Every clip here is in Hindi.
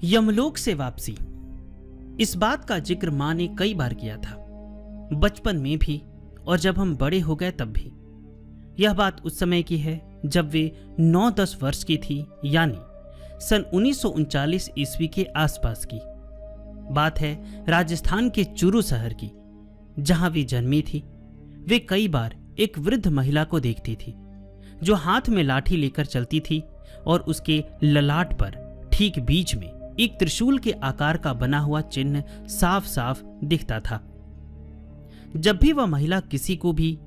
यमलोक से वापसी। इस बात का जिक्र मां ने कई बार किया था, बचपन में भी और जब हम बड़े हो गए तब भी। यह बात उस समय की है जब वे 9-10 वर्ष की थी, यानी सन 1939 ईस्वी के आसपास की बात है। राजस्थान के चूरू शहर की, जहां वे जन्मी थी। वे कई बार एक वृद्ध महिला को देखती थी जो हाथ में लाठी लेकर चलती थी और उसके ललाट पर ठीक बीच में एक त्रिशूल के आकार का बना हुआ चिन्ह साफ साफ दिखता था। जब भी वह महिला किसी को भी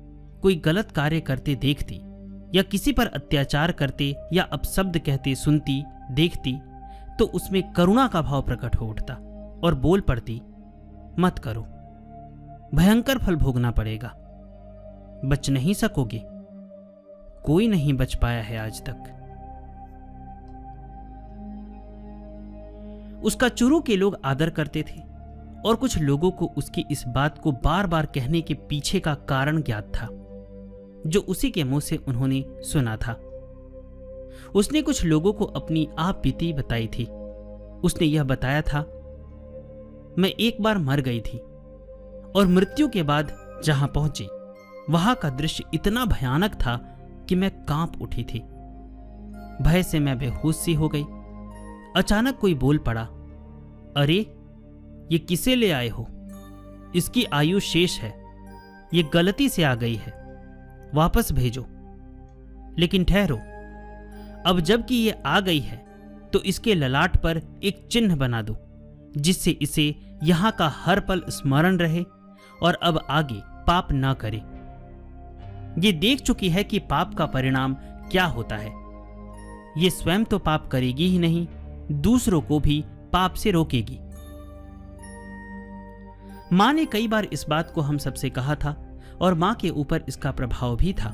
कोई गलत कार्य करते देखती या किसी पर अत्याचार करते या अपशब्द कहते सुनती देखती, तो उसमें करुणा का भाव प्रकट हो उठता और बोल पड़ती, मत करो, भयंकर फल भोगना पड़ेगा, बच नहीं सकोगे। कोई नहीं बच पाया है आज तक। उसका चूरू के लोग आदर करते थे और कुछ लोगों को उसकी इस बात को बार बार कहने के पीछे का कारण ज्ञात था, जो उसी के मुंह से उन्होंने सुना था। उसने कुछ लोगों को अपनी आप बीती बताई थी। उसने यह बताया था, मैं एक बार मर गई थी और मृत्यु के बाद जहां पहुंची वहां का दृश्य इतना भयानक था कि मैं कांप उठी थी। भय से मैं बेहोश सी हो गई। अचानक कोई बोल पड़ा, अरे ये किसे ले आए हो? इसकी आयु शेष है, ये गलती से आ गई है, वापस भेजो। लेकिन ठहरो, अब जबकि ये आ गई है तो इसके ललाट पर एक चिन्ह बना दो, जिससे इसे यहां का हर पल स्मरण रहे और अब आगे पाप ना करे। ये देख चुकी है कि पाप का परिणाम क्या होता है। ये स्वयं तो पाप करेगी ही नहीं, दूसरों को भी पाप से रोकेगी। मां ने कई बार इस बात को हम सबसे कहा था और मां के ऊपर इसका प्रभाव भी था,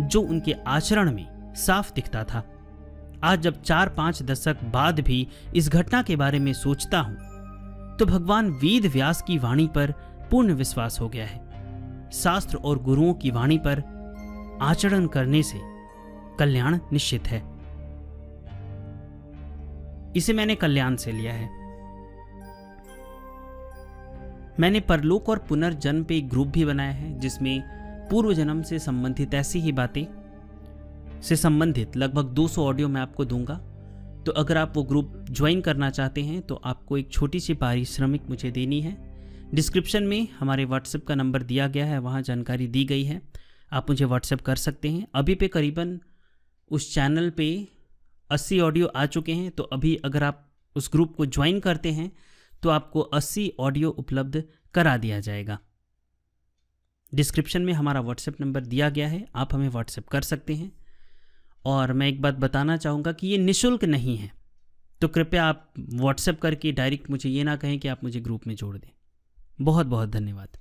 जो उनके आचरण में साफ दिखता था। आज जब 4-5 दशक बाद भी इस घटना के बारे में सोचता हूं तो भगवान वेद व्यास की वाणी पर पूर्ण विश्वास हो गया है। शास्त्र और गुरुओं की वाणी पर आचरण करने से कल्याण निश्चित है। इसे मैंने कल्याण से लिया है। मैंने परलोक और पुनर्जन्म पे एक ग्रुप भी बनाया है, जिसमें पूर्व जन्म से संबंधित ऐसी ही बातें से संबंधित लगभग 200 ऑडियो मैं आपको दूंगा। तो अगर आप वो ग्रुप ज्वाइन करना चाहते हैं तो आपको एक छोटी सी पारिश्रमिक मुझे देनी है। डिस्क्रिप्शन में हमारे व्हाट्सएप का नंबर दिया गया है, वहाँ जानकारी दी गई है, आप मुझे व्हाट्सएप कर सकते हैं। अभी पे करीबन उस चैनल पे 80 ऑडियो आ चुके हैं, तो अभी अगर आप उस ग्रुप को ज्वाइन करते हैं तो आपको 80 ऑडियो उपलब्ध करा दिया जाएगा। डिस्क्रिप्शन में हमारा व्हाट्सएप नंबर दिया गया है, आप हमें व्हाट्सएप कर सकते हैं। और मैं एक बात बताना चाहूँगा कि ये निःशुल्क नहीं है, तो कृपया आप व्हाट्सएप करके डायरेक्ट मुझे ये ना कहें कि आप मुझे ग्रुप में जोड़ दें। बहुत बहुत धन्यवाद।